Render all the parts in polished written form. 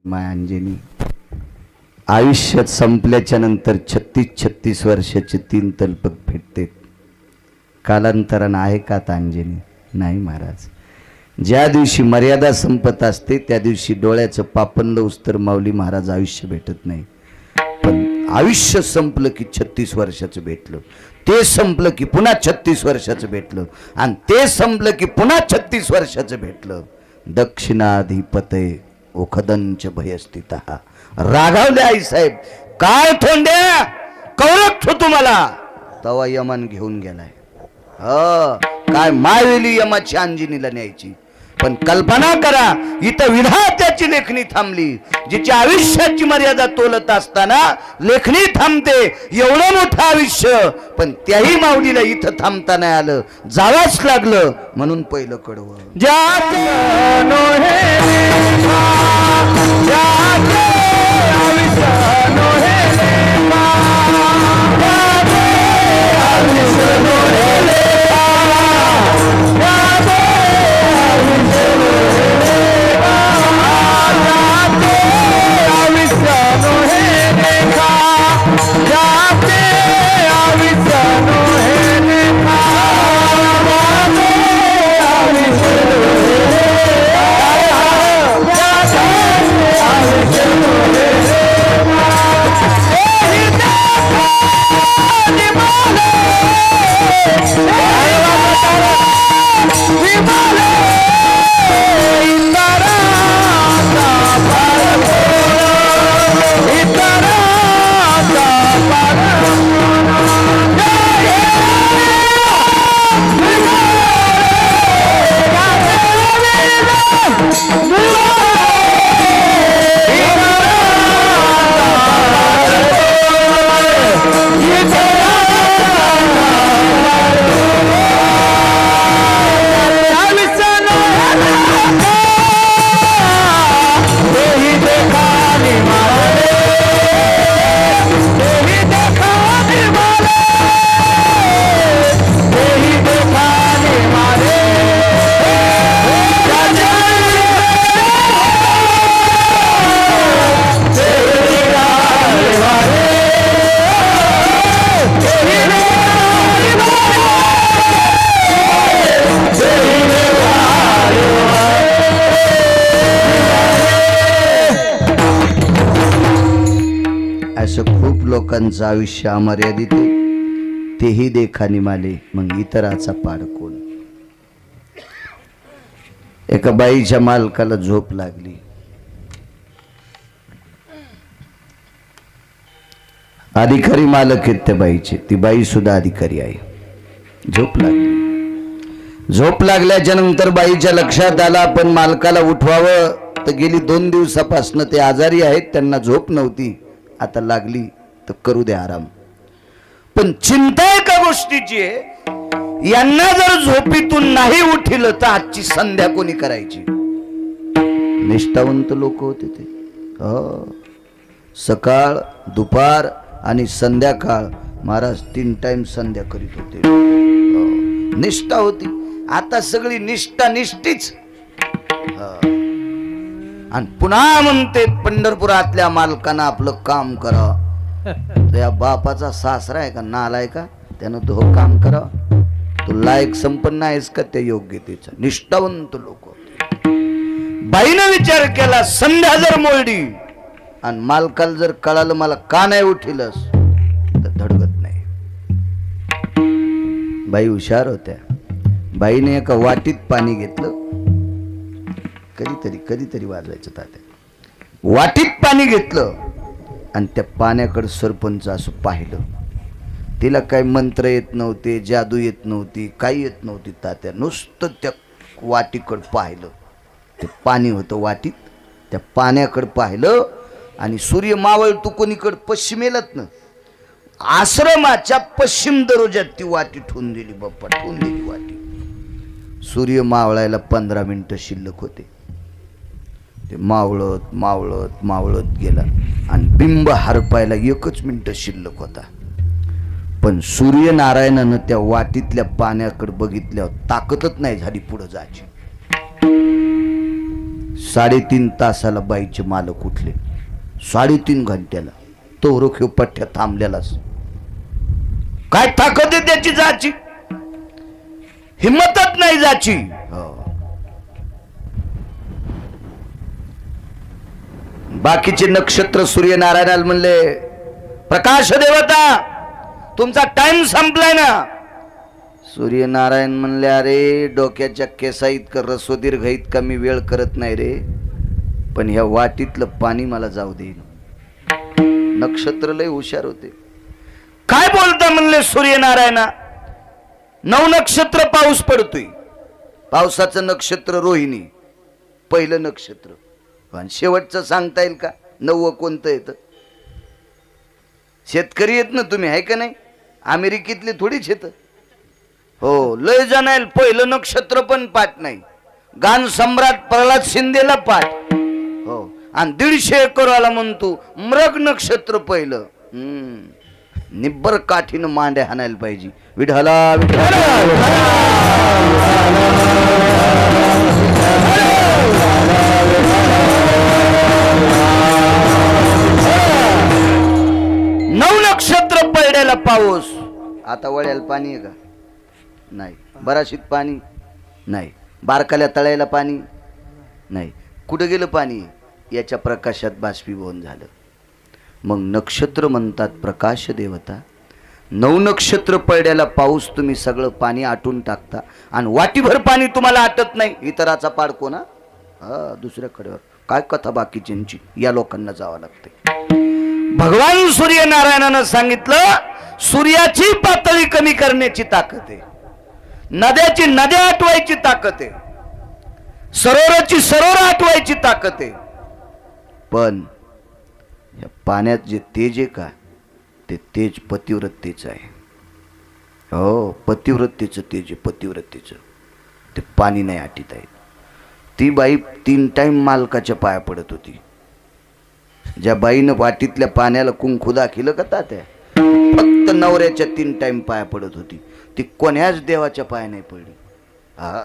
माय अंजनी आयुष्यात संपल्याच्या नंतर 36 वर्षाचे 3 तलपक भेटते. कालांतरानं आहे का आता अंजनी? नाही महाराज. ज्या दिवशी मर्यादा संपत असते त्या दिवशी डोळ्याचं पापण उस्तर माऊली महाराज आयुष्य भेटत नाही. पण आयुष्य संपलं की 36 वर्षाचं भेटलं, ते संपलं की पुन्हा 36 वर्षाचं भेटलं, आणि ते संपलं की पुन्हा 36 वर्षाचं भेटलं. दक्षिणाधिपतये ओखदंच भयस्थितः. रागावले आई साहेब, काय थोंड्या कौरक्षो तुम्हाला, तवा यमन घेऊन गेलाय. काय मायवेली यमाची अंजनीला न्यायची. पण कल्पना करा, इथं विधात्याची लेखणी थांबली. जिची आयुष्याची मर्यादा तोलत असताना लेखणी थांबते. एवढं मोठं आयुष्य, पण त्याही माऊलीला इथं थांबता नाही आलं, जावाच लागलं. म्हणून पहिलं कडवं खूप लोकांचं आयुष्य अमर्यादित आहे. तेही देखानी माले, मग इतराचा पाड कोण. एका बाईच्या मालकाला झोप लागली. अधिकारी मालक आहेत त्या बाईचे, ती बाई सुद्धा अधिकारी आहे. झोप लागली. झोप लागल्याच्या नंतर बाईच्या लक्षात आला आपण मालकाला उठवावं, तर गेली 2 दिवसापासून ते आजारी आहेत, त्यांना झोप नव्हती. आता लागली तर करू दे आराम. पण चिंता एका गोष्टीची आहे, यांना जर झोपीतून नाही उठिलं तर आजची संध्या कोणी करायची. निष्ठावंत लोक होते ते. सकाळ, दुपार आणि संध्याकाळ महाराज 3 टाइम संध्या करीत होते. निष्ठा होती. आता सगळी निष्ठा निष्ठीच. आणि पुन्हा म्हणते पंढरपुरातल्या मालकांना आपलं काम करा. या बापाचा सासरा आहे का नालाय का, त्यानं तो काम करा. तू लायक संपन्न आहेस का त्या योग्यतेचा. निष्ठावंत लोक. बाईनं विचार केला, संध्या जर मोडली आणि मालकाला जर कळालं मला का नाही उठिलस, तर धडगत नाही. बाई हुशार होत्या. बाईने एका वाटीत पाणी घेतलं. कधीतरी वाजवायचं तात्या. वाटीत पाणी घेतलं आणि त्या पाण्याकडे सरपंच असं पाहिलं. तिला काही मंत्र येत नव्हते, जादू येत नव्हती, काही येत नव्हती. तात्या नुसतं त्या वाटीकडे पाहिलं. ते पाणी होतं वाटीत, त्या पाण्याकडे पाहिलं आणि सूर्य मावळतो कोणीकडे, पश्चिमेलाच ना. आश्रमाच्या पश्चिम दरोज्यात ती वाटी ठेवून दिली. बाप्पा ठेवून दिली वाटी. सूर्य मावळायला 15 मिनिटं शिल्लक होते. ते मावळत मावळत मावळत गेला आणि बिंब हरपायला 1च मिनिट शिल्लक होता. पण सूर्यनारायणानं त्या वाटीतल्या पाण्याकडे बघितल्यावर ताकदच नाही झाली पुढे जायची. 3.5 तासाला बाईचे मालक उठले. 3.5 घंट्याला तो रोखीव पठ्ठ्या थांबलेलाच. काय ताकद आहे त्याची जाची, हिम्मतच नाही जाची. बाकीचे नक्षत्र सूर्यनारायणाला म्हणले, प्रकाश देवता तुमचा टाइम संपलाय ना. सूर्यनारायण म्हणले, अरे डोक्याच्या केसा इतकं रसोदीर्घ इतका मी वेळ करत नाही रे, पण ह्या वाटीतलं पाणी मला जाऊ दे. नक्षत्र लय हुशार होते. काय बोलता म्हणले सूर्यनारायणा, 9 नक्षत्र पाऊस पडतोय. पावसाचं नक्षत्र रोहिणी पहिलं नक्षत्र, पण शेवटचं सांगता येईल का 9 कोणतं येतं? शेतकरी येत ना तुम्ही, आहे का नाही? अमेरिकेतले थोडीच येतं. हो, लय जणायला पहिलं नक्षत्र पण पाठ नाही. गान सम्राट प्रल्हाद शिंदेला पाठ. हो, आणि 150 एकरवाला म्हणतो मृग नक्षत्र पहिलं. निब्बर काठीनं मांड्या हाणायला पाहिजे. विठ्ठला विठ्ठला. 9 नक्षत्र पडलेला पाऊस. आता वळ्याला पाणी आहे का? नाही. बराशीत पाणी नाही. बारकाल्या तळ्याला पाणी नाही. कुठं गेलं पाणी? याच्या प्रकाशात बाष्पीभवन झालं. मग नक्षत्र म्हणतात प्रकाश देवता. 9 नक्षत्र पडलेला पाऊस तुम्ही सगळं पाणी आटून टाकता आणि वाटीभर पाणी तुम्हाला आटत नाही. इतराचा पाड कोणा? दुसऱ्याकडे. काय कथा बाकीच्यांची? या लोकांना जावं लागते. भगवान सूर्यनारायणानं सांगितलं, सूर्याची पातळी कमी करण्याची ताकद आहे, नद्याची नद्या आटवायची ताकद आहे, सरोवराची सरोवर आटवायची ताकद आहे. पण या पाण्यात जे तेज आहे का, ते तेज पतिव्रतेचं आहे. हो, पतिव्रतेचं तेज आहे. पतिव्रतेचं ते पाणी नाही आटीत आहे. ती बाई 3 टाइम मालकाच्या पाया पडत होती. ज्या बाईनं वाटीतल्या पाण्याला कुंकू दाखिलं का तात्या, फक्त नवऱ्याच्या 3 टाइम पाया पडत होती. ती कोण्याच देवाच्या पाया नाही पडली. हा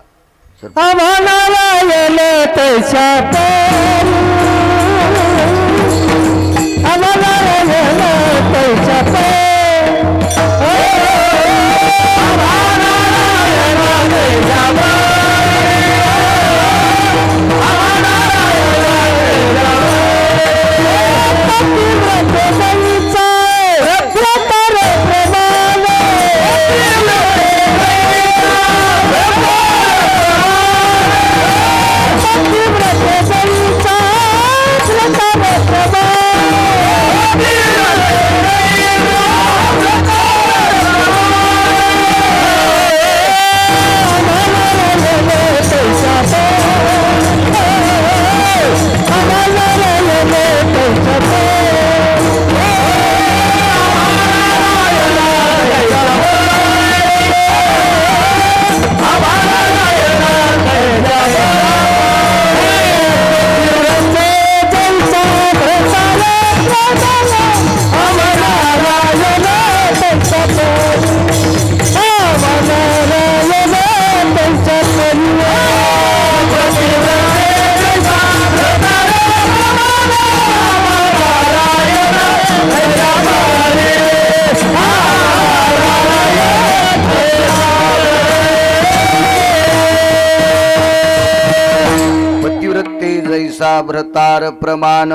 भ्रतार प्रमाण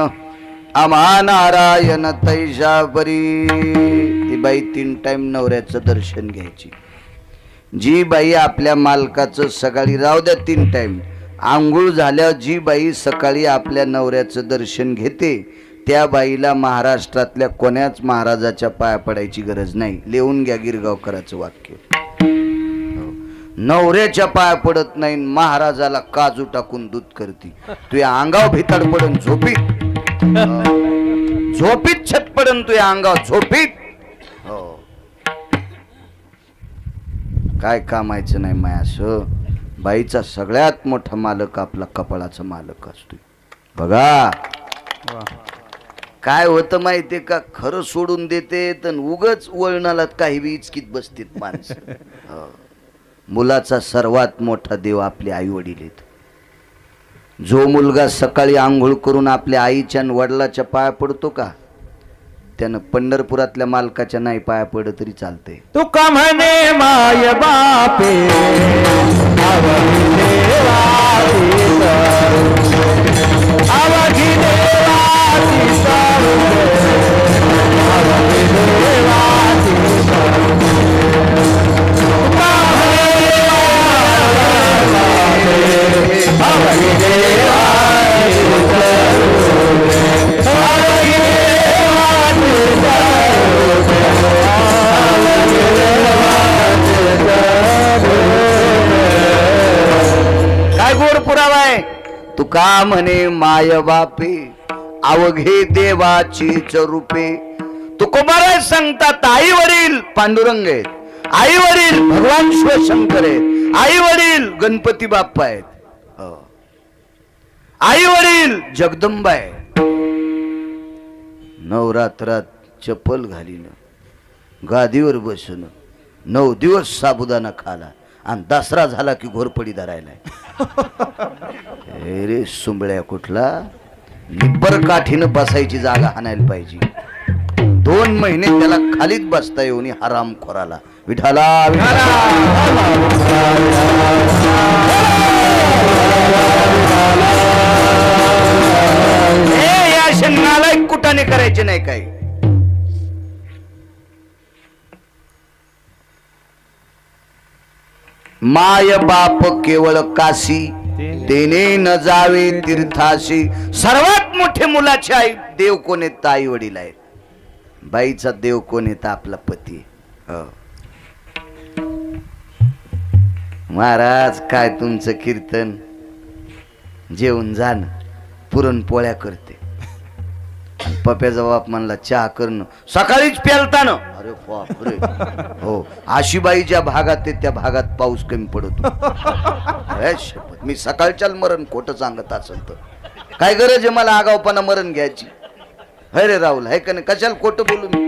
आम्हा नारायण तैशा परी. ती बाई 3 टाइम नवऱ्याचं दर्शन घ्यायची. जी बाई आपल्या मालकाचं सकाळी, राहू द्या 3 टाइम, आंघोळ झाल्यावर जी बाई सकाळी आपल्या नवऱ्याचं दर्शन घेते, त्या बाईला महाराष्ट्रातल्या कोण्याच महाराजाच्या पाया पडायची गरज नाही. लिहून घ्या गिरगावकरांचं वाक्य. नवऱ्याच्या पाया पडत नाही, महाराजाला काजू टाकून दूध करती. तुझ्या अंगाव भितड पडन झोपीत, झोपीत छत पडन तुझ्या अंगाव झोपीत. हो, काय कामायचं नाही मायास. बाईचा सगळ्यात मोठा मालक आपला कपाळाचा मालक असतो. बघा काय होतं माहितीये का, खरं सोडून देते तर उगच वळणाला काही बी इचकीत बसतील माणसं. मुलाचा सर्वात मोठा देव आपले आई वडील आहेत. जो मुलगा सकाळी आंघोळ करून आपल्या आईच्या आणि वडिलाच्या पाया पडतो का, त्यानं पंढरपुरातल्या मालकाच्या नाही पाया पडत तरी चालते. तुका म्हणे माय बापे अवघी देवाची काय गोड पुरावा आहे. तुका म्हणे माय बापे अवघे देवाचीच रूपे. तुकोबाराय सांगतात आई वडील पांडुरंग आहेत, आई वडील भगवान शिवशंकर आहेत, आई वडील गणपती बाप्पा आहेत, आई वडील जगदंबा आहे. नवरात्रात चप्पल घालीन, गादीवर बसून 9 दिवस साबुदाणा खाला आणि दसरा झाला की घोरपडी धरायला. रे सुंबळ्या कुठला, निब्बर काठीनं बसायची जागा हाणायला पाहिजे. 2 महिने त्याला खालीच बसता येऊन हराम खोराला. विठाला या नालायक कुटाने करायचे नाही काही. माय बाप केवळ काशी तेने न जावे तीर्थाशी. सर्वात मोठे मुलाचे आई देव कोण आहेत, आई वडील आहेत. बाईचा देव कोण येत, आपला पती. महाराज काय तुमचं कीर्तन, जेवून जाण, पुरणपोळ्या करते. पप्याचा बाप म्हणला चहा करणं सकाळीच प्यालताना. अरे बापरे. हो, आशीबाई ज्या भागात ते त्या भागात पाऊस कमी पडतो. मी सकाळच्या मरण खोटं सांगत असेल तर काय गरज आहे मला आगावपणा मरण घ्यायची. अरे राहुल आहे का नाही, कशाला खोटं बोलू मी.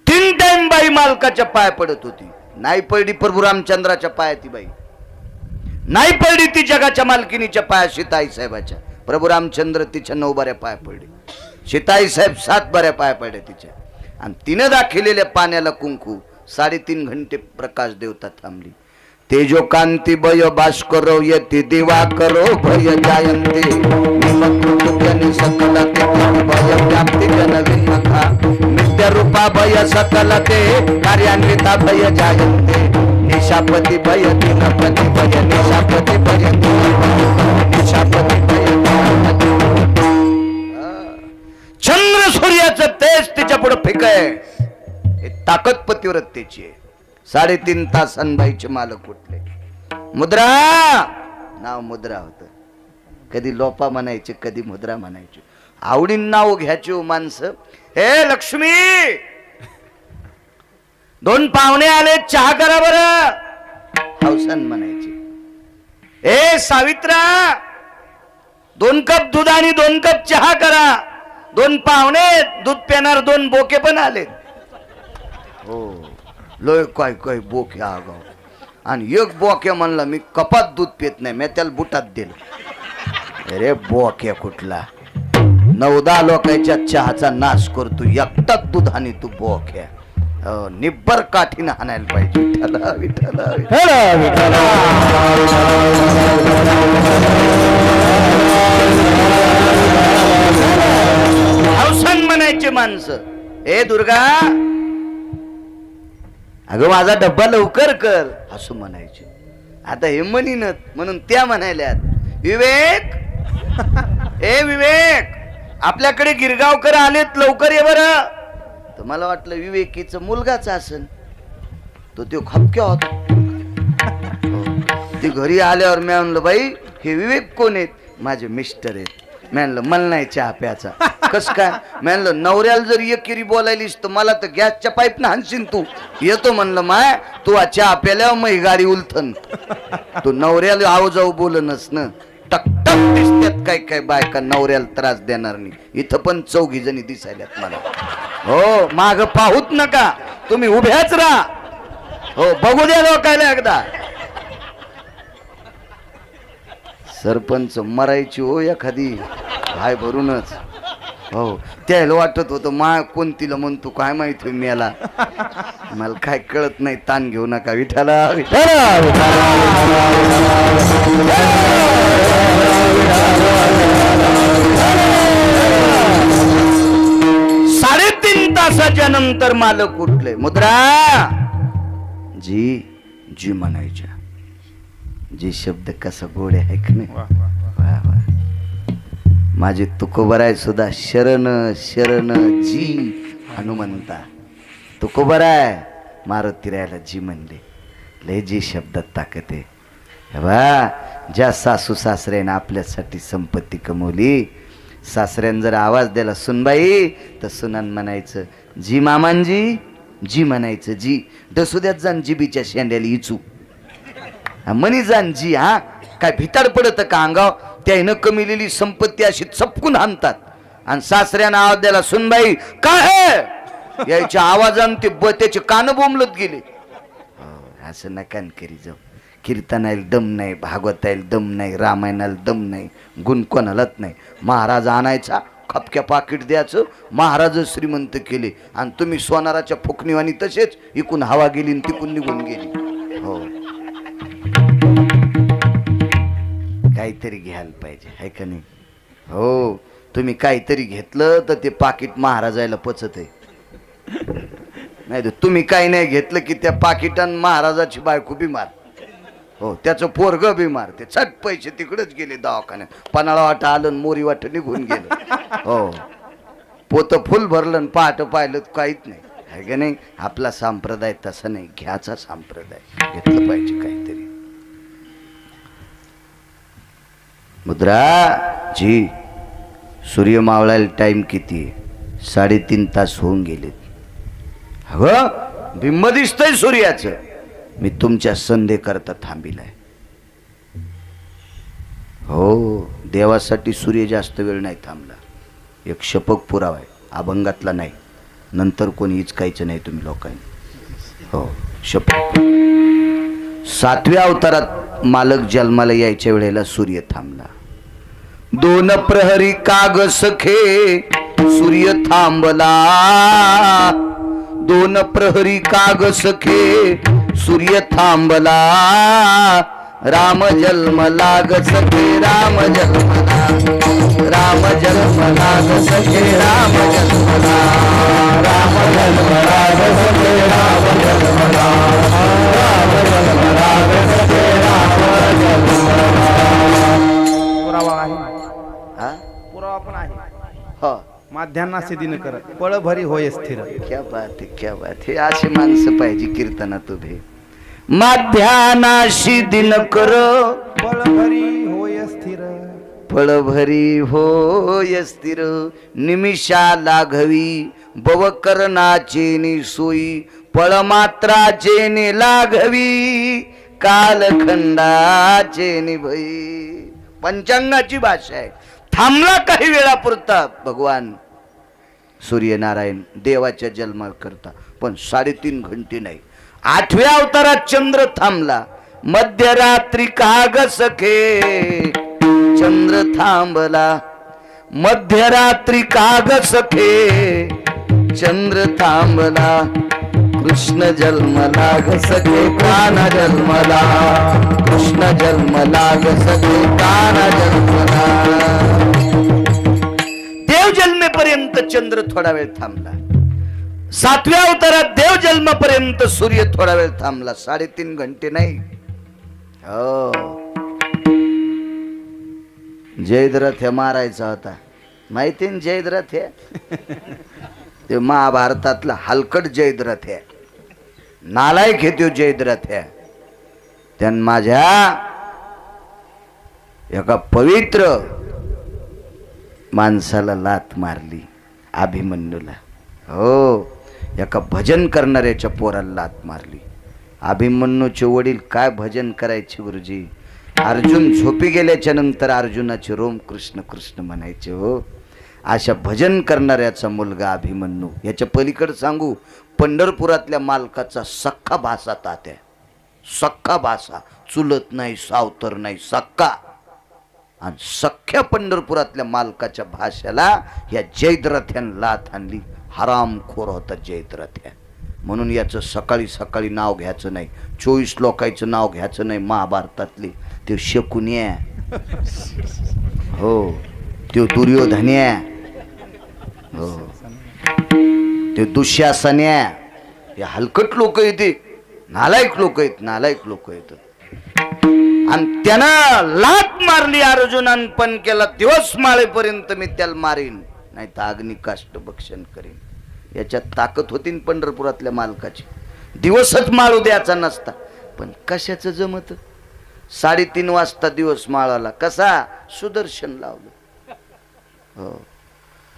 3 टाइम बाई मालकाच्या पाय पडत होती. नाही पडली प्रभू रामचंद्राच्या पाया ती बाई, नाही पडली ती जगाच्या मालकिनीच्या पाया सीताई साहेबाच्या. प्रभू रामचंद्र तिच्या 9 बाऱ्या पाया पडले, सीताई साहेब 7 बाऱ्या पाया पडल्या तिच्या. आणि तिनं दाखिलेल्या पाण्याला कुंकू 3.5 घंटे प्रकाश देवता थांबली. तेजो कांती भय भास्कर यती दिवा करो भय जायंते सकल भय व्याप्ती जन विन्नखा नित्य रूपा भय सकल ते कार्यान्विता भय जायंते निशापति भय दिनपति भय निशापति भय निशापति भय. चंद्र सूर्याचं तेज तिच्या पुढे फेक आहे. हे ताकद पतिव्रतेची आहे. 3.5 तास अनबाईचे मालक उठले. मुद्रा नाव मुद्रा होत. कधी लोपा म्हणायचे, कधी मुद्रा म्हणायचे. आवडीन नाव घ्यायचे हो माणसं. हे लक्ष्मी 2 पाहुणे आले, चहा करा बरं, हौसन म्हणायचे. ए सावित्रा 2 कप दूध आणि 2 कप चहा करा. 2 पाहुणे दूध पिणार, 2 बोके पण आले. हो लोय काय काय बोक्या आगाव. आणि एक बोक्या म्हणला मी कपात दूध पित नाही, मी त्याला बुटात दिलं. अरे बोक्या कुठला, 9-10 लोकांच्या चहाचा नाश करतो, एकटाच दूध आणि तू बोक्या. निब्बर काठीनं हाणायला पाहिजे. विठ्ठला विठ्ठला विठ्ठला. हौसन म्हणायचे माणसं. ए दुर्गा अगं माझा डब्बा लवकर कर असं म्हणायचे. आता हे म्हणीनच म्हणून त्या म्हणायल्यात विवेक ए विवेक आपल्याकडे गिरगावकर आलेत, लवकर ये बरं. तर मला वाटलं विवेकीचं मुलगाच असेल. तो त्यो खपक्या होता. ती घरी आल्यावर मी म्हणलं बाई हे विवेक कोण आहेत. माझे मिस्टर आहेत. मी म्हणलं मला नाही चहा प्यायचा. कस काय. मी म्हणलं नवऱ्याला जर एकेरी बोलायलीस तर मला तर गॅसच्या पाईपनं हाणशील तू. येतो म्हणलं माय तू चहा प्याल्यावर मग ही गाडी उलथन. तू नवऱ्याला आव जाऊ बोलनच ना. टकटक दिसतात काय काय बायका नवऱ्याला त्रास देणार नाही. इथं पण 4 जणी दिसायल्यात मला. हो माग पाहूत नका तुम्ही, उभ्याच राहा. हो बघू द्या लोकायला एकदा. सरपंच मरायची हो एखादी हाय भरूनच. हो त्याला वाटत होतं मा कोणतीला म्हणतो काय माहिती मेला. मला काय कळत नाही, ताण घेऊ नका. विठाला साडेतीन तासाच्या नंतर मालक उठले. मुद्रा जी जी म्हणायच्या. जी शब्द कसा गोड आहे की नाही. वा वा. माझे तुकोबराय सुद्धा शरण शरण जी हनुमंता. तुकोबराय मारुती रायाला जी म्हणले. लय जी शब्दात ताकद आहे. वा ज्या सासू सासऱ्यानं आपल्यासाठी संपत्ती कमवली, सासऱ्यानं जर आवाज दिला सुनबाई तर सुनान म्हणायचं जी मामांजी. जी म्हणायचं जी. डसुद्यात जाण जिबीच्या शेंड्याला इचू मनी जाण जी. हा काय भिताड पडत का अंगाव. त्यानं कमिलेली संपत्ती अशी चपकून आणतात. आणि सासऱ्यानं आवाज द्याला सुनबाई काय यायच्या आवाजानं ते त्याचे कान बोंबलत गेले. असं नकान करी जाऊ. कीर्तनाला दम नाही, भागवताला दम नाही, रामायणाला दम नाही, गुण कोणालाच नाही. महाराज आणायचा खपक्या पाकिट द्यायचं. महाराज श्रीमंत केले आणि तुम्ही सोनाराच्या फुकणीवानी तसेच इकून हवा गेली आणि तिकून निघून गेली. हो काहीतरी घ्यायला पाहिजे आहे का नाही. हो तुम्ही काहीतरी घेतलं तर ते पाकिट महाराजाला पचत आहे. नाही तर तुम्ही काही नाही घेतलं की त्या पाकिटान महाराजाची बायको बिमार. हो त्याचं पोरग बिमार. ते चट पैसे तिकडेच गेले दवाखान्यात. पन्हाळा वाटा आलं मोरी वाट निघून गेलं. हो पोत फुल भरलं पहाट पाहिलं काहीच नाही आहे का नाही. आपला संप्रदाय तसा नाही. घ्याचा संप्रदाय. घेतलं पाहिजे काहीतरी. मुद्रा जी सूर्य मावळायला टाइम किती आहे. 3.5 तास होऊन गेलेत. अगं बिंब दिसतंय सूर्याचं. मी तुमच्या संधे करता थांबिलाय. हो देवासाठी सूर्य जास्त वेळ नाही थांबला. एक शपक पुरावा आहे. अभंगातला नाही. नंतर कोणी हिचकायचं नाही तुम्ही लोकांनी. हो शपथ. 7व्या अवतारात मालक जन्माला यायच्या वेळेला सूर्य थांबला. 2 प्रहरी काग सखे सूर्य थांबला. 2 प्रहरी काग सखे सूर्य थांबला. राम जन्म लाग सखे राम जन्मला. राम जन्म लाग सखे राम जन्मला. राम जन्म लाग सखे राम जन्मला. राम जन्म लाग सखे राम जन्मला. पुरावा आहे. हा पुरावा पण आहे. हो माध्यान्ना सिद्धीन कर पळ भरी होय स्थिर. क्या बात है क्या बात है. अशी माणसं पाहिजे कीर्तनात उभे. माध्यानाशी दिन कर पळ भरी होय स्थिर. फळभरी होय स्थिर. निमिषा लाघवी भवकरणाचे निसोई. फळमात्राचे नि लाघवी कालखंडाचे निभई. पंचांगाची भाषा आहे. थांबला काही वेळापुरता भगवान सूर्यनारायण देवाच्या जन्माला करता. पण 3.5 घंटे नाही. 8व्या अवतारात चंद्र थांबला. मध्यरात्री काग सखे चंद्र थांबला. मध्यरात्री काग सखे चंद्र थांबला. कृष्ण जन्म लाग सखे काना जन्मला. कृष्ण जन्म लाग सखे काना जन्मला. देव जन्मेपर्यंत चंद्र थोडा वेळ थांबला. 7व्या अवतारात देव जन्मापर्यंत सूर्य थोडा वेळ थांबला. 3.5 घंटे नाही. हो जयद्रथ हे मारायचा होता माहिती ना. जयद्रथ हे ते महाभारतातला हलकट जयद्रथ आहे. नालायक हे तो जयद्रथ आहे. त्यानं माझ्या एका पवित्र माणसाला लात मारली. अभिमन्यूला. हो एका भजन करणाऱ्याच्या पोराला लात मारली. अभिमन्यूचे वडील काय भजन करायचे गुरुजी. अर्जुन झोपी गेल्याच्या नंतर अर्जुनाचे रोम कृष्ण कृष्ण म्हणायचे. हो अशा भजन करणाऱ्याचा मुलगा अभिमन्यू. याच्या पलीकडे सांगू पंढरपुरातल्या मालकाचा सख्खा भासा तात्या. सख्खा भासा. चुलत नाही सावतर नाही सख्खा. आणि सख्या पंढरपुरातल्या मालकाच्या भाषेला या जयद्रथ्यान लाथ आणली. हरामखोर होता जयद्रथ्या. म्हणून याचं सकाळी सकाळी नाव घ्यायचं नाही. 24 लोकांचं नाव घ्यायचं नाही महाभारतातले. ते शकुन्या, हो ते दुर्योधन्या, हो ते दुःशासन्या. हे हलकट लोक येते, नालायक लोक आहेत, नालायक लोक आहेत. आणि त्यानं लात मारली अर्जुनान, पण केला दिवस माळेपर्यंत मी त्याला मारीन, नाही तर अग्नी काष्ट भक्षण करीन. याच्यात ताकद होती पंढरपुरातल्या मालकाची. दिवसच माळू द्यायचा नसता, पण कशाचं जमत. 3:30 वाजता दिवस माळाला. कसा? सुदर्शन लावलं. हो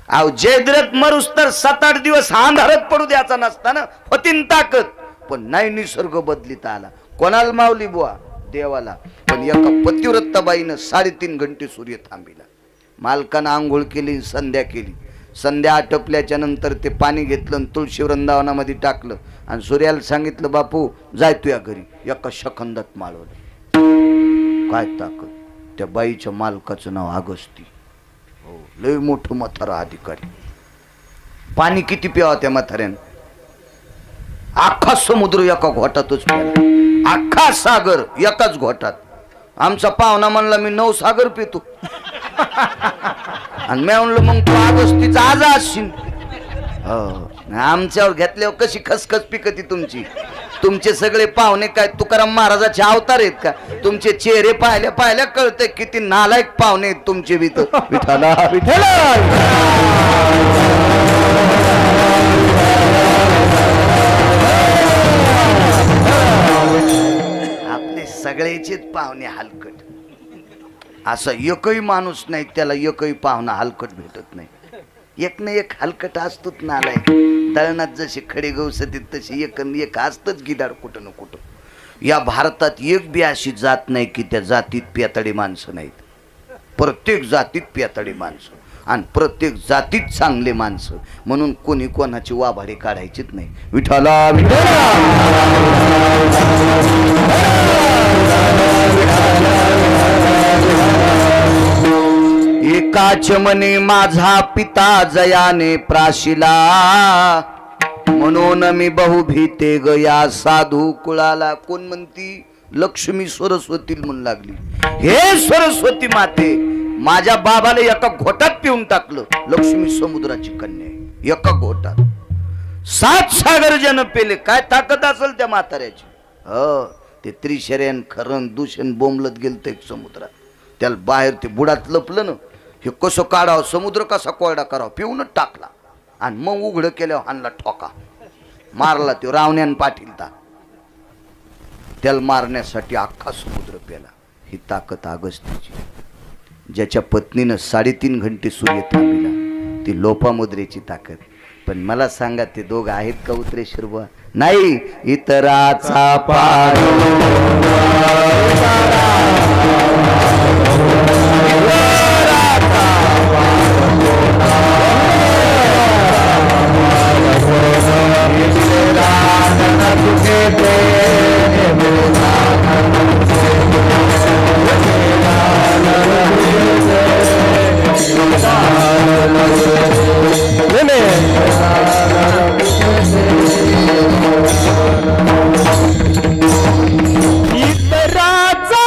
अहो जयद्रथ मरुस तर 7-8 दिवस अंधारात पडू द्यायचा नसता ना. होतीन ताकद, पण नाही निसर्ग बदलित आला. कोणाला मावली बुवा? देवाला. पण एका पतिव्रताबाईनं 3.5 घंटे सूर्य थांबिला. मालकानं आंघोळ केली, संध्या केली. संध्या आटपल्याच्या नंतर ते पाणी घेतलं आणि तुळशी वृंदावनामध्ये टाकलं आणि सूर्याला सांगितलं बापू जाय तुझ्या घरी. एका सेकंदात माळवलं. काय ताकद. त्या बाईच्या मालकाचं नाव अगस्ती. हो लय मोठं म्हातारा अधिकारी. पाणी किती प्यावा त्या म्हाताऱ्यानं? अख्खा समुद्र एका घोटातच प्याला. अख्खा सागर एकाच घोटात. आमचा पाहुणा म्हणला मी 9 सागर पितो. आणि मी म्हणलं मग तू अगस्तीचा आज असशील. हो आमच्यावर घेतल्यावर कशी खसखस पिकती तुमची. तुमचे सगळे पाहुणे काय तुकाराम महाराजाचे अवतार आहेत का? तुमचे चेहरे पाहिल्या पाहिल्या कळते किती नालायक पाहुणे आहेत तुमचे. विठ्ठला विठ्ठला. आपले सगळ्याचेच पाहुणे हलकट. असा एकही माणूस नाही त्याला एकही पाहुणा हलकट भेटत नाही. एक ना एक हलकट असतोच नालाय. दळणात जसे खडे गवसतील तसे एक असतच गिदाड कुठं ना कुठं. या भारतात एक बी अशी जात नाही की त्या जातीत पेताडे माणसं नाहीत. प्रत्येक जातीत पेताडे माणसं आणि प्रत्येक जातीत चांगले माणसं. म्हणून कोणी कोणाची वाभाडी काढायचीच नाही. विठ्ठला एकाच मने माझा पिता जयाने प्राशिला. म्हणून मी बहु भीते ग या साधू कुळाला. कोण म्हणती? लक्ष्मी सरस्वती म्हणू लागली. हे सरस्वती माते माझ्या बाबाला एका घोटात पिऊन टाकलं. लक्ष्मी समुद्राची कन्या आहे. एका घोटात 7 सागर जन पेले. काय ताकद असेल त्या म्हाताऱ्याची. हो ते त्रिशर्यन खरण दूषण बोंबलत गेलं एक समुद्रात. त्याला बाहेर ते बुडात लपलं ना. हे कसं काढावं, समुद्र कसा कोरडा करावा, पिऊनच टाकला. आणि मग उघड केल्यावर हाणला ठोका. मारला तो रावण्यान पाटीलता. त्याला मारण्यासाठी अख्खा समुद्र पेला. ही ताकद अगस्तीची. ज्याच्या पत्नीनं 3.5 घंटे सूर्य थांबिला ती लोपामुद्रेची ताकद. पण मला सांगा ते दोघं आहेत का उतरेश्वर बुवा? नाही. इतराचा पार इतराचा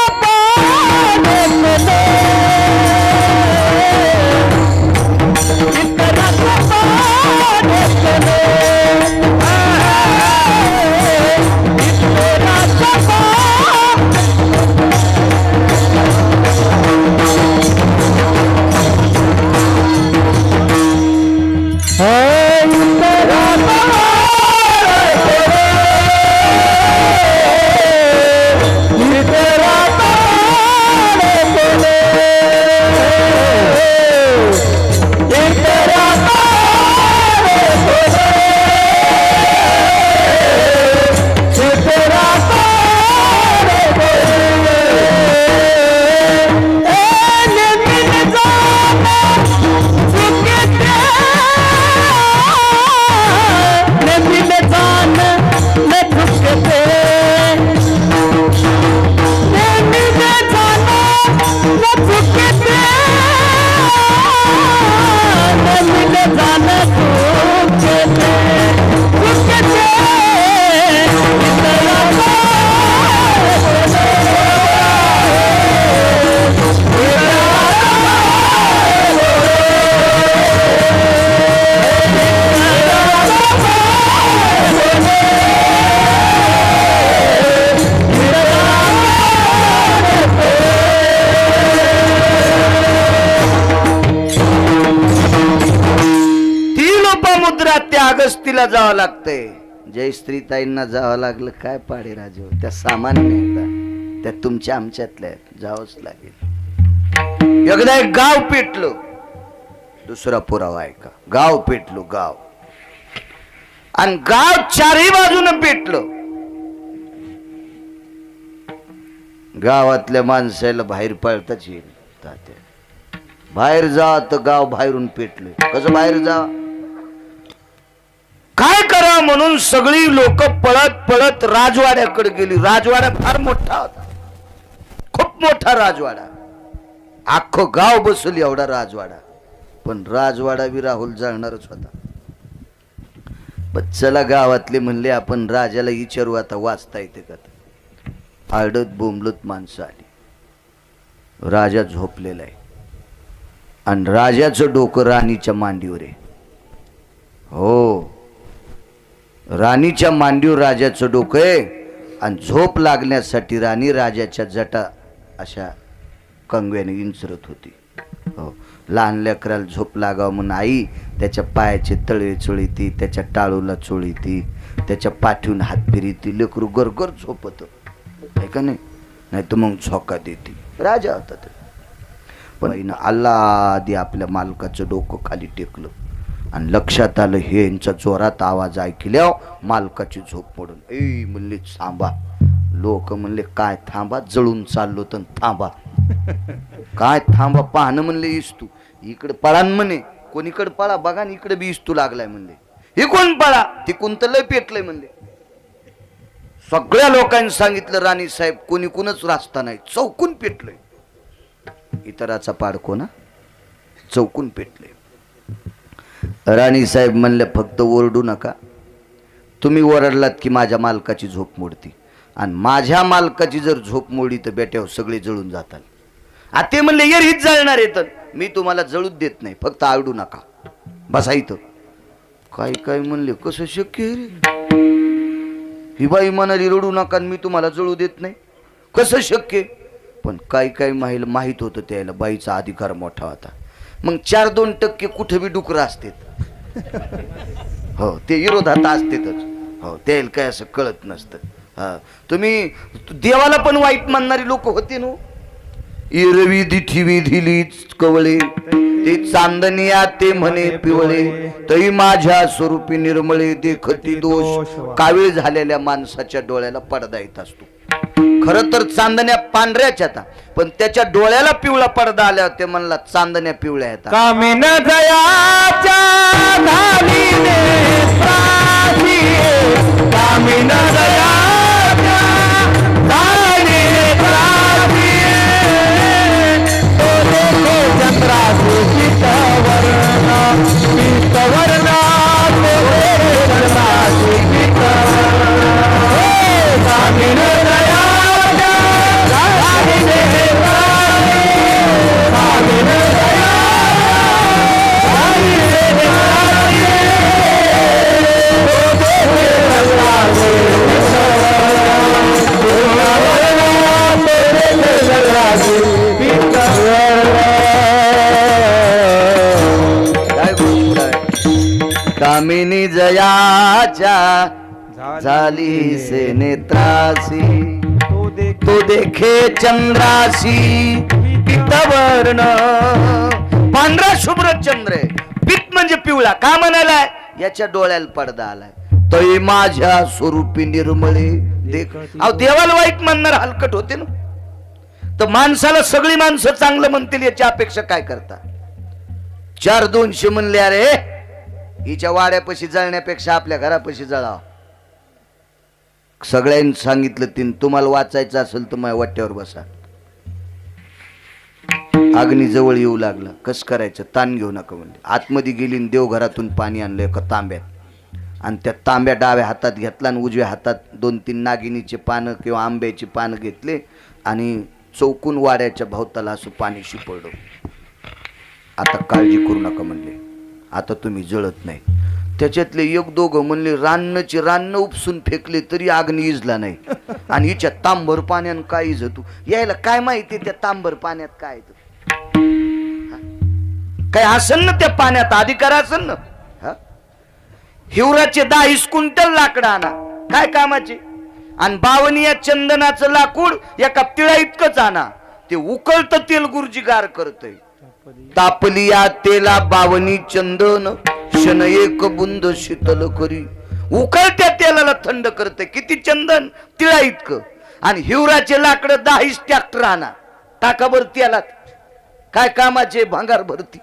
त्या अगस्तीला जावं लागतंय. जय स्त्रीताईंना जावं लागलं काय पाडे राजू, त्या सामान्य आहेत, त्या तुमच्या आमच्यातल्या आहेत, जावंच लागेल. एकदा एक गाव पेटलो. दुसरा पुरावा आहे का, गाव पेटलो गाव, आणि गाव चारही बाजूने पेटलं. गावातल्या माणसाला बाहेर पळताच येईल. तात्या बाहेर जा, तर गाव बाहेरून पेटले. कसं बाहेर जा, काय करा म्हणून सगळी लोक पळत पळत राजवाड्याकडे गेली. राजवाडा फार मोठा होता, खूप मोठा राजवाडा, अख्खं गाव बसलं एवढा राजवाडा. पण राजवाडा बी राहुल जाणारच होता. पण चला गावातले म्हणले आपण राजाला विचारू आता वाचता येते का. आडत बोंबलत माणसं आली. राजा झोपलेला आहे आणि राजाचं डोकं राणीच्या मांडीवर आहे. हो, राणीच्या मांडीवर राजाचं डोकं आहे आणि झोप लागण्यासाठी राणी राजाच्या जटा अशा कंगव्याने इंचरत होती. हो, लहान लेकराला झोप लागावं म्हणून आई त्याच्या पायाचे तळे चोळीती, त्याच्या टाळूला चोळीती, त्याच्या पाठीवून हात फिरीती. लेकरू गरगर झोपत आहे का नाही, नाही तर मग झोका देते. राजा होता ते. पण आल्हादी आपल्या मालकाचं डोकं खाली टेकलं आणि लक्षात आलं हे यांचा जोरात आवाज ऐकल्या मालकाची झोप पडून. म्हणले थांबा. लोक म्हणले काय थांबा, जळून चाललो तर थांबा. काय थांबा, पाहणं म्हणले इस्तू इकडे पळान म्हणे. कोणीकडे पळा बघा, इकडे बी इस्तू लागलाय म्हणले. हे कोण पळा, ती कोणतं लय पेटलंय म्हणले. सगळ्या लोकांनी सांगितलं राणी साहेब कोणी कुणच रास्ता नाही, चौकून पेटलंय. इतराचा पाडको ना, चौकून पेटलंय. राणी साहेब म्हणले फक्त ओरडू नका. तुम्ही ओरडलात की माझ्या मालकाची झोप मोडती, आणि माझ्या मालकाची जर झोप मोडली तर बेट्यावर सगळे जळून जातात. आता ते म्हणले यार हीच जळणार आहे, तर मी तुम्हाला जळूच देत नाही, फक्त आरडू नका, बसा इथं. काय काय म्हणले कसं शक्य रे. ही बाई म्हणाली रडू नका मी तुम्हाला जळू देत नाही, कसं शक्य. पण काय काय माहीत होतं त्याला बाईचा अधिकार मोठा होता. मग 4-2% कुठे बी डुकरं असतात. हो, ते विरोधात असतेच. हो, त्याला काय असं कळत नसतं. हा, तुम्ही देवाला पण वाईट मानणारी लोक होते ना. इरवी दिठीवी दिलीच कवळे, ते चांदनिया ते म्हणे पिवळे, तरी माझ्या स्वरूपी निर्मळे देखती दोष. कावीळ झालेल्या माणसाच्या डोळ्याला पडदा येत असतो. खरं तर चांदण्या पांढऱ्याच आता, पण त्याच्या डोळ्याला पिवळा पडदा आल्या ते म्हणला चांदण्या पिवळ्या येतात. कामिन दयाच्या धानीने प्राची, कामिन दयाच्या धानीने प्राची, तो देखो चंद्राची पितवर्ण, पितवर्ण तो चंद्राची पितवर्ण. कामिन कामिनी जयाच्या झाली से नेत्रासी, तो देखे चंद्रासी पितवर्ण. पांढरा शुभ्र चंद्र, पित म्हणजे पिवळा. का म्हणालाय, याच्या डोळ्याला पडदा आलाय. तरी माझ्या स्वरूपी निर्मळे देख. अहो देवाला वाईट म्हणणार हलकट होते ना, तर माणसाला सगळी माणसं चांगलं म्हणतील याची अपेक्षा काय करता. 4-200 म्हणले अरे हिच्या वाड्यापाशी जळण्यापेक्षा आपल्या घरापाशी जळाव. सगळ्यांनी सांगितलं तुम्हाला वाचायचं असेल तर माझ्या वाट्यावर बसा. अग्नी जवळ येऊ लागला. कस करायचं, ताण घेऊ नका म्हणले. आतमध्ये गेली आणि देवघरातून पाणी आणलं एका तांब्यात, आणि त्या तांब्या डाव्या हातात घेतला आणि उजव्या हातात 2-3 नागिनीचे पानं किंवा आंब्याची पानं घेतले आणि चौकून वाड्याच्या भोवताला असं पाणी शिपडलं. आता काळजी करू नका म्हणले, आता तुम्ही जळत नाही. त्याच्यातले एक दोघं म्हणले रान्नचे रान्न उपसून फेकले तरी अग्नी इजला नाही, आणि हिच्या तांबर पाण्यानं काय इज तू यायला काय माहिती त्या तांबर पाण्यात काय काय असेल ना त्या पाण्यात, अधिकार असेल ना. हिवराचे 10 क्विंटल लाकडं आणा, काय कामाचे, आणि बावनिया चंदनाचं लाकूड एका तिळा इतकंच आणा, ते उकळतं तेल गुरुजीगार करतय. तापलिया तेला बावनी चंदन शन एक बुंद शीतल करी. उकळत्या तेलाला थंड करते, किती चंदन तिळा इतकं, आणि हिवराचे लाकडं 10 ट्रॅक्टर आणा, टाका बर तेलात, काय कामाचे भांगार भरती.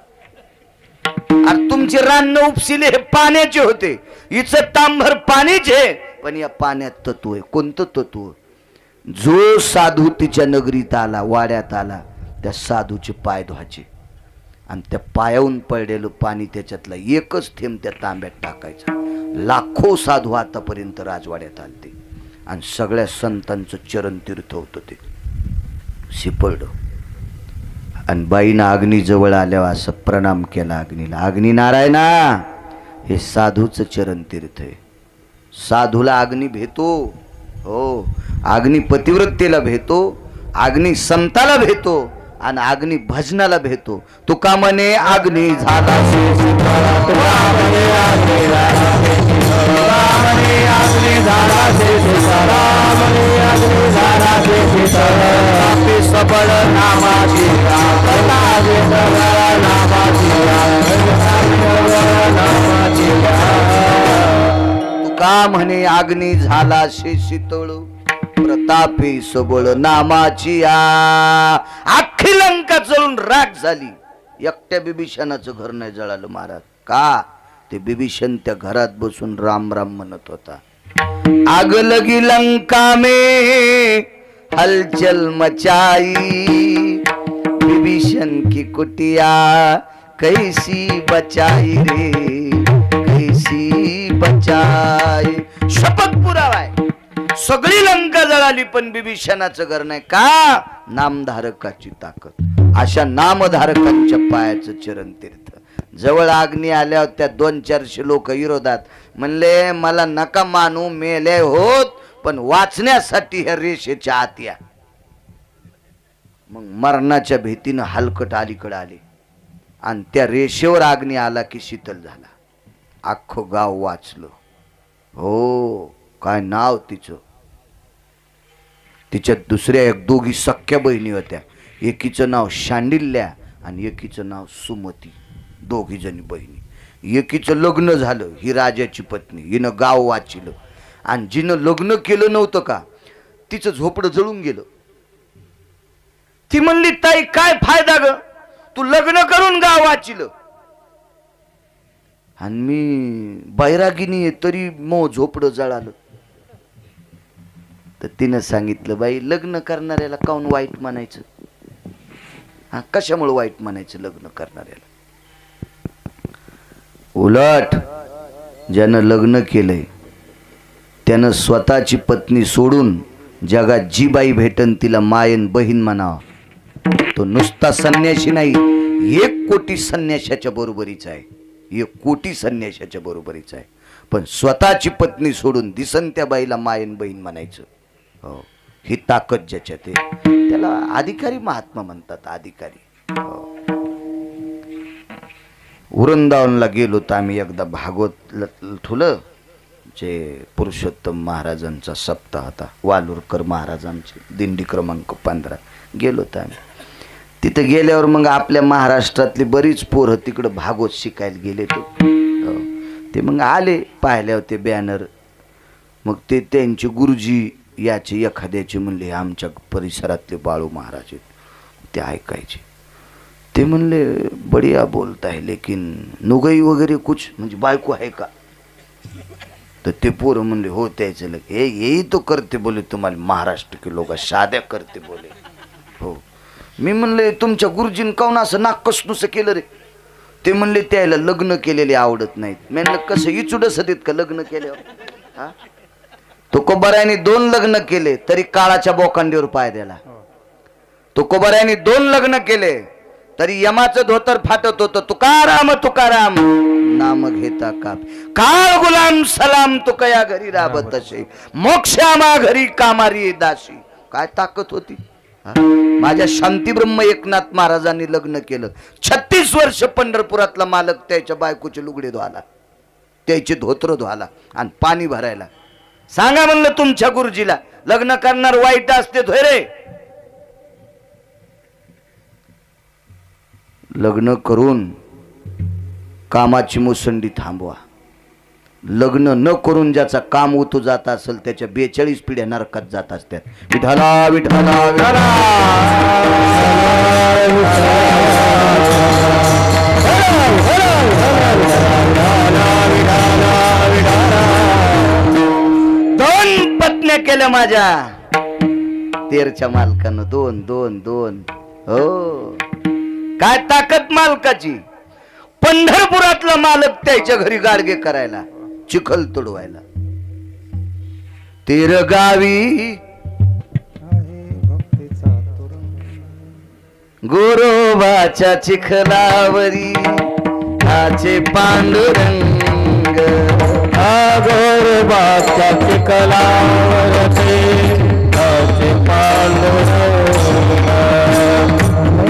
आणि तुमचे रान्न उपसिले हे पाण्याचे होते, हिचं तांभर पाणीचे, पण या पाण्यात तत्व आहे. कोणतं तत्व? जो साधू तिच्या नगरीत आला, वाड्यात आला, त्या साधूचे पाय धुवायचे, आणि त्या पायाहून पडलेलं पाणी त्याच्यातला एकच थेंब त्या तांब्यात टाकायचा. लाखो साधू आतापर्यंत राजवाड्यात आलते, आणि सगळ्या संतांचं चरण तीर्थ होतं ते शिपडलं. आणि बाईनं अग्नीजवळ आल्यावर असं प्रणाम केला अग्नीला. अग्नी नारायणा, हे साधूचं चरण तीर्थ आहे. साधूला अग्नी भेटो, हो, अग्नी पतिव्रतेला भेटो, अग्नी संताला भेटो, आणि अग्नी भजनाला भेटो. तुका म्हणे अग्नी झाला सबळ नामाची तुका म्हणे अग्नी झाला शे शीतळ प्रतापे सबळ नामाची. अख्खी लंका जळून राख झाली, एकट्या बिभीषणाचं घर नाही जळालं महाराज. का? ते बिभीषण त्या घरात बसून राम राम म्हणत होता. आग लगी लंका में हलचल मचाई, विभीषण की कुटिया कैसी बचाई रे, कैसी बचाई. शपथ पुरावा आहे, सगळी लंका जळाली पण बिभीषणाचं घर नाही. का? नामधारकाची ताकद. अशा नामधारकांच्या पायाचं चरण तीर्थ. जवळ अग्नी आल्यावर त्या 200-400 लोक विरोधात म्हणले, मला नका मानू, मेले होत, पण वाचण्यासाठी ह्या रेषेच्या आत या. मग मरणाच्या भीतीनं हलकट अलीकडे आले, आणि त्या रेषेवर अग्नी आला की शीतल झाला. अख्खं गाव वाचलं. हो, काय नाव तिचं? तिच्यात दुसऱ्या 1-2 सख्या बहिणी होत्या. एकीचं नाव शांडिल्या आणि एकीचं नाव सुमती. 2 जणी बहिणी. एकीचं लग्न झालं, ही राजाची पत्नी, हिनं गाव वाचिलं, आणि जिनं लग्न केलं नव्हतं का, तिचं झोपडं जळून गेलं. ती म्हणली, ताई काय फायदा ग, तू लग्न करून गाव वाचिलं, आणि मी बैरागिनी तरी मो झोपडं जळालं. तर तिनं सांगितलं, बाई लग्न करणाऱ्याला काऊन वाईट म्हणायचं? हा, कशामुळे वाईट म्हणायचं लग्न करणाऱ्याला? उलट ज्यानं लग्न केलंय त्यानं स्वतःची पत्नी सोडून जगात जी बाई भेटन तिला मायन बहीण म्हणावा. तो नुसता संन्यासी नाही, 1 कोटी संन्याशाच्या बरोबरीचा आहे. 1 कोटी संन्याशाच्या बरोबरीचा आहे. पण स्वतःची पत्नी सोडून दिसन त्या बाईला मायन बहीण म्हणायचं. हो, ही ताकद ज्याच्यात आहे त्याला अधिकारी महात्मा म्हणतात. अधिकारी. हो. वृंदावनला गेलो तर आम्ही एकदा भागवत ठुलं, जे पुरुषोत्तम महाराजांचा सप्ताह होता. वालुरकर महाराजांची दिंडी क्रमांक 15 गेलो तर आम्ही. तिथं गेल्यावर मग आपल्या महाराष्ट्रातली बरीच पोरं तिकडं भागवत शिकायला गेले. ते मग आले, पाहिल्यावर ते बॅनर. मग ते त्यांचे गुरुजी याचे एखाद्याचे म्हणले, आमच्या परिसरातले बाळू महाराज आहेत, ते ऐकायचे. ते म्हणले, बढिया बोलता है लेकिन नुगई वगैरे कुछ, म्हणजे बायको आहे का? तर ते पोरं म्हणले, हो त्याचे लग यही तो करते बोले, तुम्हाला महाराष्ट्र के लोग शाद्या करते बोले. हो, मी म्हणले तुमच्या गुरुजीन काऊन असं नाक कसनुसं केलं रे? ते म्हणले त्याला लग्न केलेले आवडत नाहीत. मी म्हणलं कसं इचुडस देत का लग्न केल्यावर? हा, तुकोबारायांनी 2 लग्न केले तरी काळाच्या बोकांडीवर पाय द्याला. तुकोबारायांनी 2 लग्न केले तरी यमाचं धोतर फाटत होतं. तुकाराम तुकाराम नाम घेता काप, काळ गुलाम सलाम तुकया घरी राबत असे, मोक्षामा घरी कामारी दासी. काय ताकद होती. माझ्या शांतीब्रह्म एकनाथ महाराजांनी लग्न केलं. 36 वर्ष पंढरपुरातला मालक त्याच्या बायकोचे लुगडे धुवाला, त्याचे धोत्र धुवाला आणि पाणी भरायला. सांगा म्हणलं तुमच्या गुरुजीला लग्न करणार वाईट असते होय रे? लग्न करून कामाची मुसंडी थांबवा. लग्न न करून ज्याचा काम उतू जात असेल त्याच्या 42 पिढ्या नरकात जात असतात. विठाला विठाला विठाला. दोन पत्न्या केल्या माझ्या तेरच्या मालकानं. 2 हो, काय ताकद मालकाची. पंढरपुरातला मालक त्याच्या घरी गाडगे करायला, चिखल तुडवायला. तेर गावी गोरोबाच्या चिखलावरी आचे पांडुरंग. गोरोबाच्या चिखलावरती आचे पांडुरंग.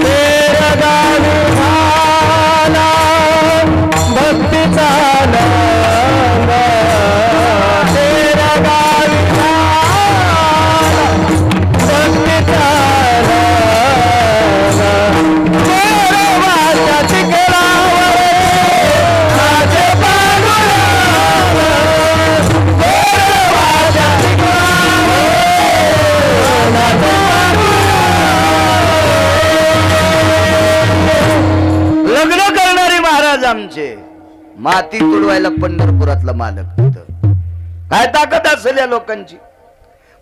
तेर गावी झाला भक्तीचा नांद. तेर गावी झाला भक्तीचा नांद. गोरोबाच्या चिखलावरती आचे पांडुरंग. गोरोबाच्या लग्न करणारे महाराज आमचे, माती तुडवायला पंढरपुरातला मालक. तिथं काय ताकद असेल या लोकांची.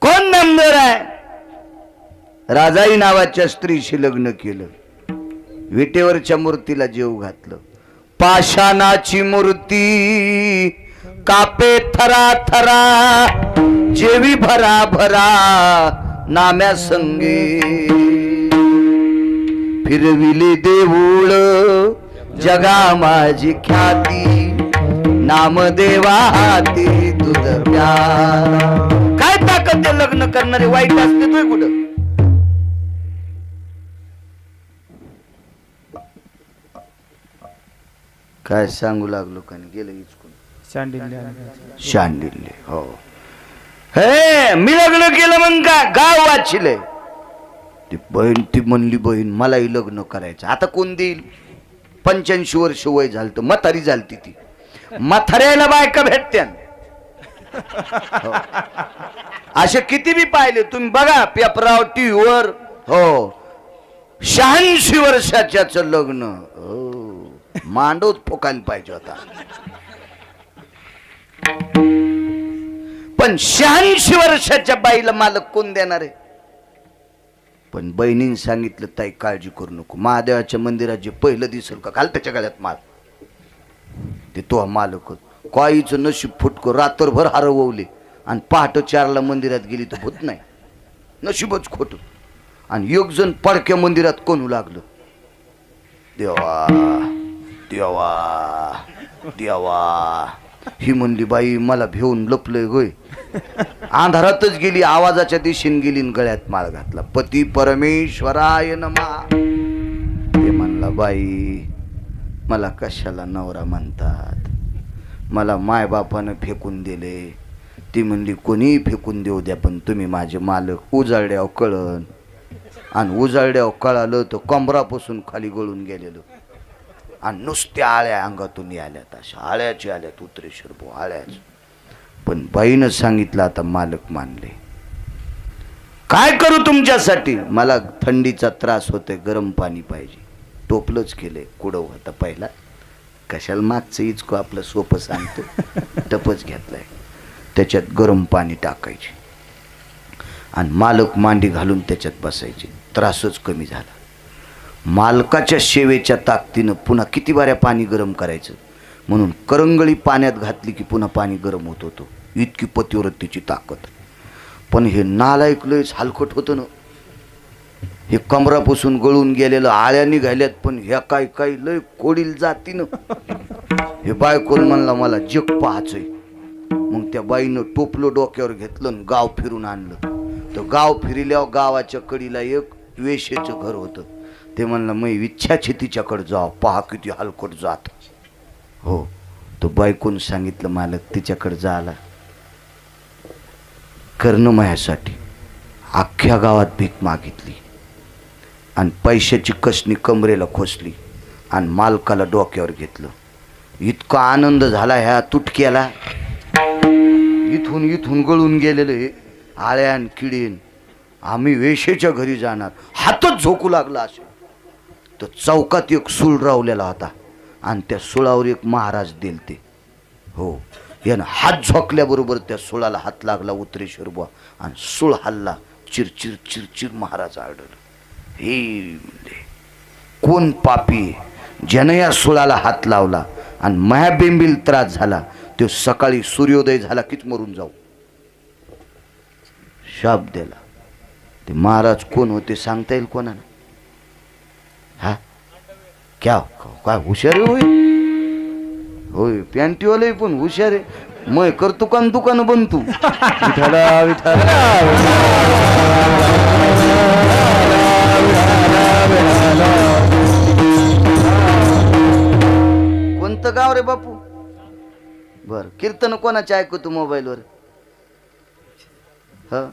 कोण नामदार आहे? राजाई नावाच्या स्त्रीशी लग्न केलं. विटेवरच्या मूर्तीला जीव घातलं. पाषाणाची मूर्ती कापे थरा थरा, जेवी भरा भरा नाम्या संगे. फिरविले देऊळ जगा माझी ख्याती, नामदेवा हाती तुझ प्यारा. काय ताकद ते लग्न करणारे वाईट असते तुय कुठं? काय सांगू लागलो का गेलं इचकून. शांडिल्य. हो, हे मी लग्न केलं मग का गाव वाचिले. ती बहीण ती म्हणली बहीण मलाही लग्न करायचं. आता कोण देईल? 85 वर्ष वय झालं तर म्हातारी झालती ती. म्हाताऱ्याला बायका भेटत्या. हो. असे किती बी पाहिले तुम्ही बघा पेपराव टीव्हीवर. हो, 86 वर्षाच्याच लग्न. हो, मांडवत फोकायला पाहिजे होता. पण 86 वर्षाच्या बाईला मालक कोण देणार आहे? पण बहिणीने सांगितलं ताई काळजी करू नको, महादेवाच्या मंदिरात जे पहिलं दिसेल का घाल त्याच्या गळ्यात माल, ते तो मालक. काहीचं नशीब फुटको, रात्रभर हरवले आणि पहाटे 4ला मंदिरात गेली तर होत नाही. नशीबच खोट. आणि एक जण पडक्या मंदिरात कोणू लागलं. देवा देवा देवा. ही म्हणली बाई मला भेऊन लपलंय होय. अंधारातच गेली, आवाजाच्या दिशेने गेली, गळ्यात माळ घातला. पती परमेश्वराय नमा. ते म्हणला बाई मला कशाला नवरा म्हणतात, मला मायबापानं फेकून दिले. ती म्हणली कोणी फेकून देऊ द्या पण तुम्ही माझे मालक. उजाळड्याव कळण. आणि उजाळड्याव कळालं तर कमरापासून खाली गळून गेलेलं आणि नुसत्या आळ्या अंगातून आल्यात. अशा आळ्याची आल्यात उतरेश्वर भाऊ आळ्याच. पण बाईनं सांगितलं आता मालक मानले. काय करू तुमच्यासाठी? मला थंडीचा त्रास होतोय, गरम पाणी पाहिजे. टोपलंच केलंय. कुडव होता पहिला, कशाला मागचं इचको आपलं सोपं सांगतो. टपच घेतलाय, त्याच्यात गरम पाणी टाकायचे आणि मालक मांडी घालून त्याच्यात बसायचे. त्रासच कमी झाला. मालकाच्या सेवेच्या ताकदीनं पुन्हा किती बाऱ्या पाणी गरम करायचं म्हणून करंगळी पाण्यात घातली की पुन्हा पाणी गरम होत होतं. इतकी पतिव्रतेची ताकद. पण हे नालायक लयच हलकट होतं ना. हे कमरापासून गळून गेलेलं आळ्या निघाल्यात पण ह्या काय काय लय कोडील जातीनं. हे बायकोल म्हणला मला जग पाहायचंय. मग त्या बाईनं टोपलं डोक्यावर घेतलं आणि गाव फिरून आणलं. तर गाव फिरल्यावर गावाच्या कडीला एक वेश्येचं घर होतं. ते म्हणलं मी इच्छाची तिच्याकडे जाव पहा किती हलकट जात. हो तो बायकोनं सांगितलं मालक तिच्याकडे जायला करणं माझ्यासाठी. अख्ख्या गावात भीक मागितली आणि पैशाची कसणी कमरेला खोसली आणि मालकाला डोक्यावर घेतलं. इतका आनंद झाला ह्या तुटक्याला. इथून इथून गळून गेलेलं हे आळ्यान किडीन. आम्ही वेशेच्या घरी जाणार. हातच झोकू लागला असे. तर चौकात एक सूळ रावलेला होता आणि त्या सुळावर एक महाराज दिलते. हो यानं हात झोकल्याबरोबर त्या सुळाला हात लागला उतरेश्वर बुवा आणि सूळ हल्ला. चिरचिर चिरचिर महाराज आढळलं. हे कोण पापी ज्यानं या सुळाला हात लावला आणि मायाबेंबील त्रास झाला तो सकाळी सूर्योदय झाला कीच मरून जाऊ. शाप दिला. ते महाराज कोण होते सांगता येईल कोणाला? हा क्या काय हुशार आहे होय. होय पॅन्टीवाले पण हुशार आहे. मग करतो का दुकान बनतो. विठाला विठाला कोणतं गाव रे बापू? बर कीर्तन कोणाचे ऐकतो मोबाईलवर? हा